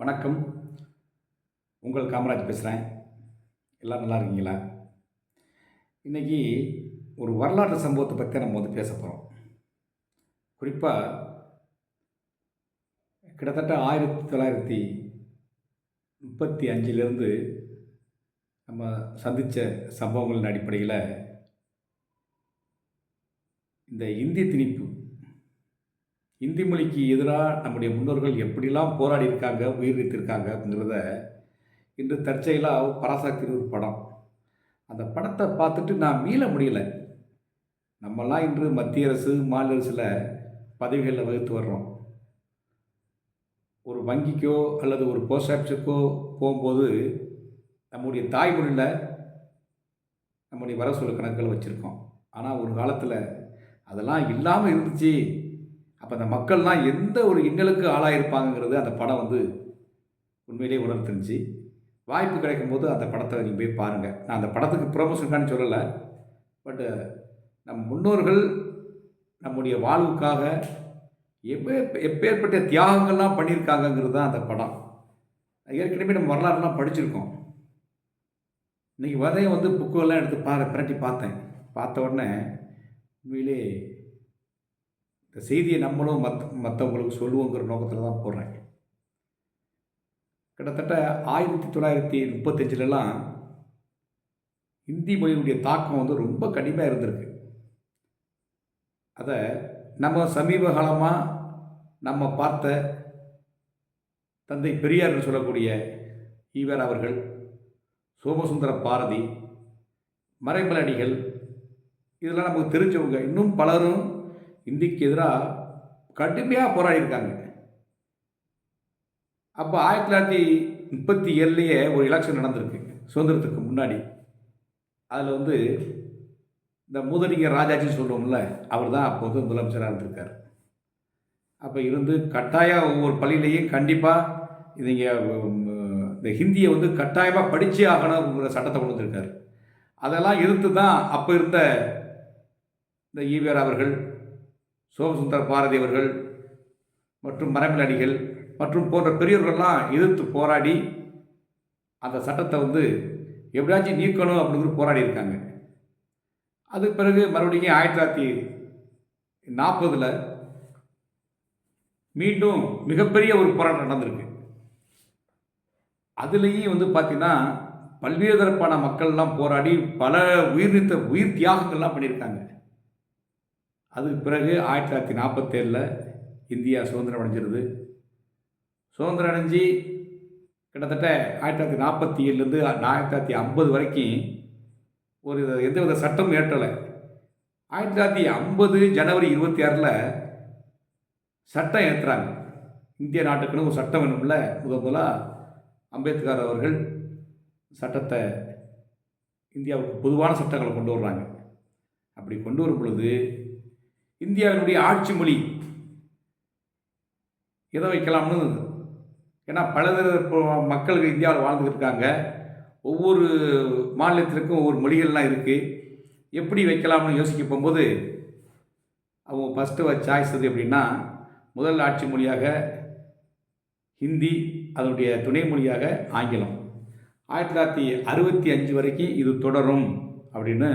வணக்கம். உங்கள் காமராஜ் பேசுகிறேன். எல்லாம் நல்லா இருக்கீங்களா? இன்றைக்கி ஒரு வரலாற்று சம்பவத்தை பற்றி நம்ம பேச போகிறோம். குறிப்பாக கிட்டத்தட்ட 1935லேருந்து நம்ம சந்தித்த சம்பவங்களின் அடிப்படையில் இந்த இந்தி திணிப்பு, இந்தி மொழிக்கு எதிராக நம்முடைய முன்னோர்கள் எப்படிலாம் போராடி இருக்காங்க, உயிர் நீத்திருக்காங்க அப்படிங்கிறத இன்று தற்செயலாக பராசக்தின்னு ஒரு படம். அந்த படத்தை பார்த்துட்டு நான் மீள முடியல. நம்மலாம் இன்று மத்திய அரசு, மாநில அரசில் பதவிகளில் வகுத்து வர்றோம். ஒரு வங்கிக்கோ அல்லது ஒரு போஸ்ட் ஆஃபீஸுக்கோ போகும்போது நம்முடைய தாய்மொழியில் நம்முடைய வரவு கணக்குகள் வச்சுருக்கோம். ஆனால் ஒரு காலத்தில் அதெல்லாம் இல்லாமல் இருந்துச்சு. அப்போ அந்த மக்கள்லாம் எந்த ஒரு இன்னலுக்கு ஆளாயிருப்பாங்கங்கிறது அந்த படம் உண்மையிலேயே உணர்த்துச்சு. வாய்ப்பு கிடைக்கும்போது அந்த படத்தை நீங்கள் போய் பாருங்கள். நான் அந்த படத்துக்கு ப்ரொமோஷனுக்கான்னு சொல்லலை. பட்டு நம் முன்னோர்கள் நம்முடைய வாழ்வுக்காக எப்பேற்பட்ட தியாகங்கள்லாம் பண்ணியிருக்காங்கங்கிறது தான் அந்த படம். ஏற்கனவே நம்ம வரலாறுலாம் படிச்சிருக்கோம். இன்றைக்கி வதையை புக்குவெல்லாம் எடுத்து பிரட்டி பார்த்தேன். பார்த்த உடனே உண்மையிலே இந்த செய்தியை நம்மளும் மற்றவங்களுக்கு சொல்லுவோங்கிற நோக்கத்தில் தான் போடுறேன். கிட்டத்தட்ட 1935லலாம் இந்தி மொழியினுடைய தாக்கம் ரொம்ப கடுமையாக இருந்திருக்கு. அதை நம்ம சமீப காலமாக நம்ம பார்த்த தந்தை பெரியார் சொல்லக்கூடிய ஈவர் அவர்கள், சோமசுந்தர பாரதி, மறைமலடிகள், இதெல்லாம் நமக்கு தெரிஞ்சவங்க. இன்னும் பலரும் இந்திக்கு எதிராக கடுமையாக போராடியிருக்காங்க. அப்போ 1937லேயே ஒரு எலெக்ஷன் நடந்திருக்கு, சுதந்திரத்துக்கு முன்னாடி. அதில் இந்த மூதறிஞர் ராஜாஜின்னு சொல்லுவோம்ல, அவர் தான் அப்போ முதலமைச்சராக இருந்திருக்கார். அப்போ கட்டாயம் ஒவ்வொரு பள்ளியிலையும் கண்டிப்பாக இந்த ஹிந்தியை கட்டாயமாக படித்தே ஆகணுங்கிற சட்டத்தை கொண்டு வந்திருக்கார். அதெல்லாம் எதிர்த்து தான் அப்போ இருந்த இந்த ஈவேர் அவர்கள், சோமசுந்தர பாரதி அவர்கள் மற்றும் மறைமலடிகள் மற்றும் போன்ற பெரியவர்கள்லாம் எதிர்த்து போராடி அந்த சட்டத்தை எப்படியாச்சும் நீக்கணும் அப்படிங்கிற போராடி இருக்காங்க. அது பிறகு மறுபடியும் 1940ல் மீண்டும் மிகப்பெரிய ஒரு போராட்டம் நடந்திருக்கு. அதுலேயும் பார்த்தீங்கன்னா பல்வேறு தரப்பான மக்கள்லாம் போராடி பல உயிர் தியாகங்கள்லாம் பண்ணியிருக்காங்க. அதுக்கு பிறகு 1947ல் இந்தியா சுதந்திரம் அடைஞ்சிருது. சுதந்திரம் அடைஞ்சி கிட்டத்தட்ட 1947லேருந்து 1950 வரைக்கும் ஒரு எந்தவித சட்டம் ஏற்றலை. 1950 ஜனவரி 26ல் சட்டம் ஏற்றுறாங்க. இந்திய நாட்டுக்குன்னு ஒரு சட்டம் வேணும்ல. முதலாக அம்பேத்கர் அவர்கள் சட்டத்தை, இந்தியாவுக்கு பொதுவான சட்டங்களை கொண்டு வர்றாங்க. அப்படி கொண்டு வரும் பொழுது இந்தியாவினுடைய ஆட்சி மொழி எதை வைக்கலாம்னு, ஏன்னா பலதர மக்கள் இந்தியாவில் வாழ்ந்துக்கிட்டு இருக்காங்க. ஒவ்வொரு மாநிலத்திற்கும் ஒவ்வொரு மொழிகள்லாம் இருக்குது. எப்படி வைக்கலாம்னு யோசிக்க போகும்போது அவங்க ஃபஸ்ட்டு சாய்ஸ் எப்படின்னா, முதல் ஆட்சி மொழியாக ஹிந்தி, அதனுடைய துணை மொழியாக ஆங்கிலம். 1965 வரைக்கும் இது தொடரும் அப்படின்னு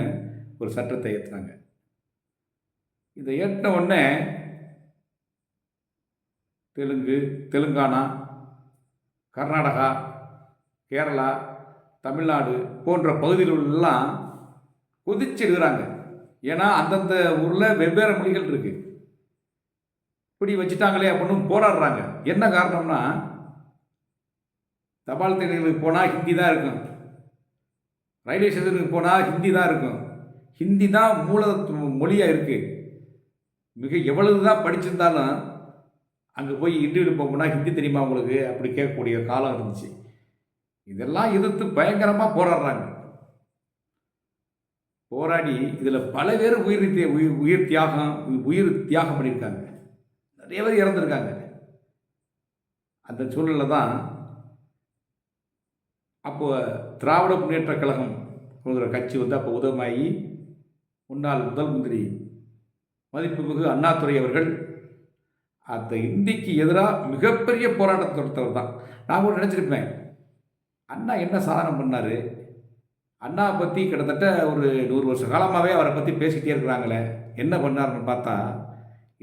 ஒரு சட்டத்தை ஏற்றுறாங்க. இதை ஏற்றின உடனே தெலுங்கானா, கர்நாடகா, கேரளா, தமிழ்நாடு போன்ற பகுதிகளெல்லாம் கொதிச்சிடுறாங்க. ஏன்னா அந்தந்த ஊரில் வெவ்வேறு மொழிகள் இருக்குது. இப்படி வச்சுட்டாங்களே அப்படின்னு போராடுறாங்க. என்ன காரணம்னா, தபால் தலைகளுக்கு போனால் ஹிந்தி தான் இருக்கும், ரயில்வே ஸ்டேஷனுக்கு போனால் ஹிந்தி தான் இருக்கும். ஹிந்தி தான் மூல மொழியாக இருக்குது. எவ்வளவு தான் படிச்சிருந்தாலும் அங்கே போய் இன்டர்வியூவில் போகணும்னா ஹிந்தி தெரியுமா உங்களுக்கு அப்படி கேட்கக்கூடிய காலம் இருந்துச்சு. இதெல்லாம் எதிர்த்து பயங்கரமாக போராடுறாங்க. போராடி இதில் பல பேர் உயிர் தியாகம் பண்ணியிருக்காங்க. நிறைய பேர் இறந்துருக்காங்க. அந்த சூழலில் தான் அப்போ திராவிட முன்னேற்ற கழகம் கட்சி அப்போ உதயமாகி முன்னாள் முதல் மந்திரி மதிப்புமிகு அண்ணாதுரை அவர்கள் அந்த இந்திக்கு எதிராக மிகப்பெரிய போராட்டத்தை தொடுத்தவர் தான். நான் கூட நினச்சிருப்பேன், அண்ணா என்ன சாதனை பண்ணாரு? அண்ணாவை பற்றி கிட்டத்தட்ட ஒரு 100 வருஷ காலமாகவே அவரை பற்றி பேசிக்கிட்டே இருக்கிறாங்களே, என்ன பண்ணாருன்னு பார்த்தா,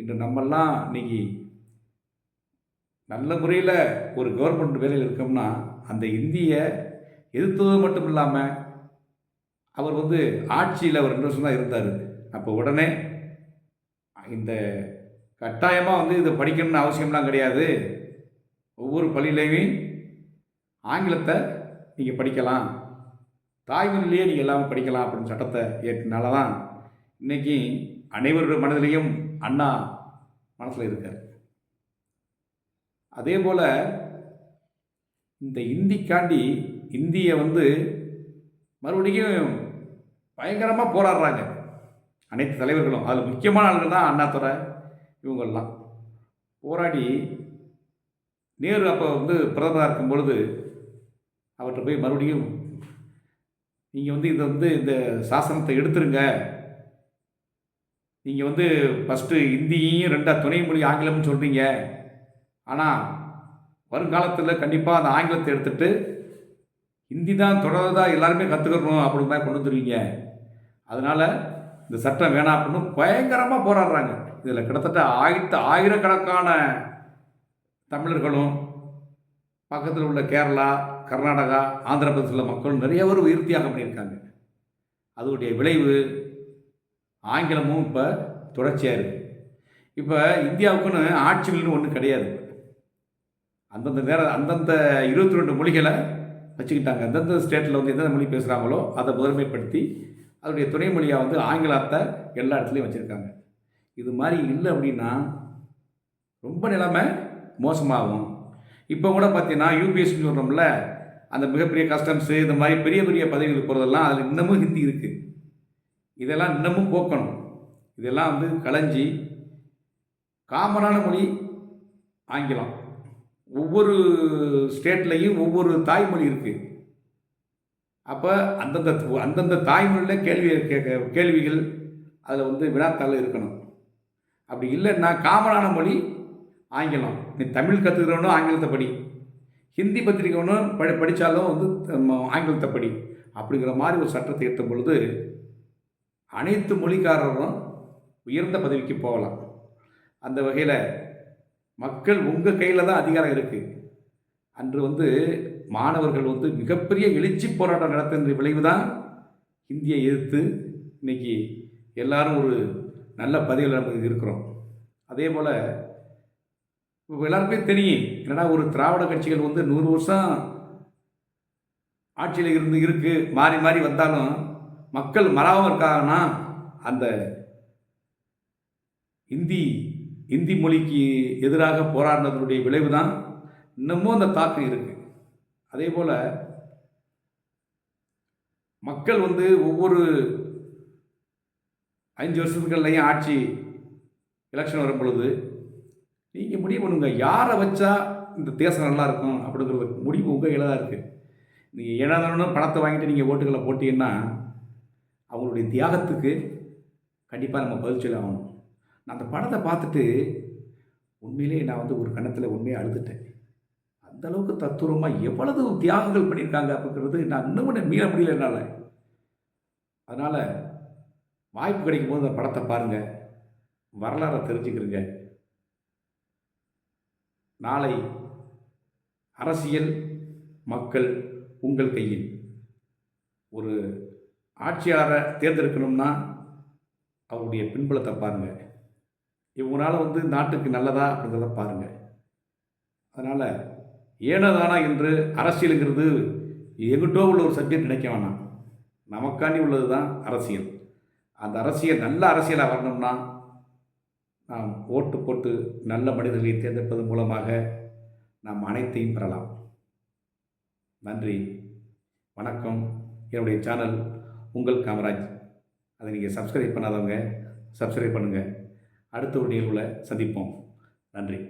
இன்று நம்மெல்லாம் இன்னைக்கு நல்ல முறையில் ஒரு கவர்மெண்ட் வேலையில் இருக்கோம்னா, அந்த இந்திய எதிர்த்தது மட்டும் இல்லாமல், அவர் ஆட்சியில் ஒரு 2 வருஷம் தான் இருந்தார். அப்போ உடனே இந்த கட்டாயமாக இதை படிக்கணும்னு அவசியம்லாம் கிடையாது. ஒவ்வொரு பள்ளியிலையுமே ஆங்கிலத்தை நீங்கள் படிக்கலாம், தாய்மொழியிலேயே நீங்கள் எல்லாமே படிக்கலாம் அப்படின்னு சட்டத்தை ஏற்றினால தான் இன்றைக்கி அனைவருடைய மனதிலையும் அண்ணா மனசில் இருக்கார். அதே போல் இந்த இந்திக்காண்டி இந்தியை மறுபடியும் பயங்கரமாக போராடுறாங்க அனைத்து தலைவர்களும். அதில் முக்கியமான ஆளுகள் தான் அண்ணாதுரை, இவங்கெல்லாம் போராடி நேரு அப்போ பிரதமராக இருக்கும் பொழுது அவர்கிட்ட போய் மறுபடியும் நீங்கள் இதை இந்த சாசனத்தை எடுத்துருங்க, நீங்கள் ஃபஸ்ட்டு இந்தியையும் 2 துணை மொழி ஆங்கிலம்னு சொல்கிறீங்க, ஆனால் வருங்காலத்தில் கண்டிப்பாக அந்த ஆங்கிலத்தை எடுத்துகிட்டு ஹிந்தி தான் தொடர்றதாக எல்லாருமே கற்றுக்கணும் அப்படி மாதிரி கொண்டு வந்துடுவீங்க, அதனால் இந்த சட்டம் வேணாம் அப்படின்னு பயங்கரமாக போராடுறாங்க. இதில் கிட்டத்தட்ட ஆயிரக்கணக்கான தமிழர்களும் பக்கத்தில் உள்ள கேரளா, கர்நாடகா, ஆந்திர பிரதேசத்தில் மக்களும் நிறைய பேர் உயிர் தியாகம் பண்ணியிருக்காங்க. அதோடைய விளைவு ஆங்கிலமும் இப்போ தொடர்ச்சியாக இருக்குது. இப்போ இந்தியாவுக்குன்னு ஆட்சிகள்னு ஒன்றும் கிடையாது. அந்தந்த 22 மொழிகளை வச்சுக்கிட்டாங்க. அந்தந்த ஸ்டேட்டில் எந்தெந்த மொழி பேசுகிறாங்களோ அதை முதன்மைப்படுத்தி அதோடைய துணை மொழியாக ஆங்கிலத்தை எல்லா இடத்துலையும் வச்சுருக்காங்க. இது மாதிரி இல்லை அப்படின்னா ரொம்ப நிலைமை மோசமாகும். இப்போ கூட பார்த்தீங்கன்னா யூபிஎஸ்சின்னு சொல்கிறோம்ல, அந்த மிகப்பெரிய கஸ்டம்ஸு இந்த மாதிரி பெரிய பெரிய பதவிகளுக்கு போகிறதெல்லாம் அதில் இன்னமும் ஹிந்தி இருக்குது. இதெல்லாம் இன்னமும் போக்கணும். இதெல்லாம் களைஞ்சி காமனான மொழி ஆங்கிலம். ஒவ்வொரு ஸ்டேட்லேயும் ஒவ்வொரு தாய்மொழி இருக்குது. அப்போ அந்தந்த தாய்மொழியில் கேள்விகள் அதில் வினாத்தாள் இருக்கணும். அப்படி இல்லைன்னா காமனான மொழி ஆங்கிலம். நீ தமிழ் கற்றுக்கிறவனும் ஆங்கிலத்தை படி, ஹிந்தி பத்திரிக்கவனும் படித்தாலும் ஆங்கிலத்தை படி அப்படிங்கிற மாதிரி ஒரு சட்டத்தை ஏற்றும் பொழுது அனைத்து மொழிக்காரரும் உயர்ந்த பதவிக்கு போகலாம். அந்த வகையில் மக்கள் உங்கள் கையில் தான் அதிகாரம் இருக்குது. அன்று மாணவர்கள் மிகப்பெரிய எழுச்சி போராட்டம் நடத்துகின்ற விளைவு தான் இந்தியை எதிர்த்து இன்றைக்கி எல்லாரும் ஒரு நல்ல பதவியில் நம்ம இருக்கிறோம். அதே போல் இப்போ எல்லாருக்குமே தெரியும், என்னடா ஒரு திராவிட கட்சிகள் 100 வருஷம் ஆட்சியில் இருக்குது, மாறி மாறி வந்தாலும் மக்கள் மறாமல் இருக்காங்கன்னா அந்த இந்தி மொழிக்கு எதிராக போராடினதனுடைய விளைவு தான் இன்னமும் அந்த தாக்கம் இருக்குது. அதே போல் மக்கள் ஒவ்வொரு 5 வருஷத்துக்குள்ளையும் ஆட்சி எலெக்ஷன் வரும் பொழுது நீங்கள் முடிவு பண்ணுங்க, யாரை வச்சா இந்த தேசம் நல்லா இருக்கும் அப்படிங்கிறது முடிவு உங்கள் கையில் தான் இருக்குது. நீங்கள் ஏனாதானும் பணத்தை வாங்கிட்டு நீங்கள் ஓட்டுகளை போட்டீங்கன்னா அவங்களுடைய தியாகத்துக்கு கண்டிப்பாக நம்ம பதில் சொல்ல ஆகணும். நான் அந்த படத்தை பார்த்துட்டு உண்மையிலே நான் ஒரு கணத்தில் உண்மையாக அழுதுட்டேன். அந்தளவுக்கு தத்துரமாக எவ்வளவு தியாகங்கள் பண்ணியிருக்காங்க அப்படிங்கிறது நான் இன்னும் மீள முடியல என்னால். அதனால் வாய்ப்பு கிடைக்கும் போது அந்த படத்தை பாருங்கள், வரலாறை தெரிஞ்சுக்கிறங்க. நாளை அரசியல் மக்கள் உங்கள் கையில். ஒரு ஆட்சியாளரை தேர்ந்தெடுக்கணும்னா அவருடைய பின்புலத்தை பாருங்கள், இவங்களால் நாட்டுக்கு நல்லதா அப்படிங்கிறத பாருங்கள். அதனால் ஏனதானா என்று அரசியலுங்கிறது எங்கிட்டோ உள்ள ஒரு சப்ஜெக்ட் நினைக்க வேணாம். நமக்காண்டி உள்ளது தான் அரசியல். அந்த அரசியல் நல்ல அரசியலாக வரணும்னா நாம் ஓட்டு போட்டு நல்ல மனிதர்களை தேர்ந்தெடுப்பதன் மூலமாக நாம் அனைத்தையும் பெறலாம். நன்றி, வணக்கம். என்னுடைய சேனல் உங்கள் காமராஜ். அதை நீங்கள் சப்ஸ்கிரைப் பண்ணாதவங்க சப்ஸ்கிரைப் பண்ணுங்கள். அடுத்த ஒரு நிகழ்வில் சந்திப்போம். நன்றி.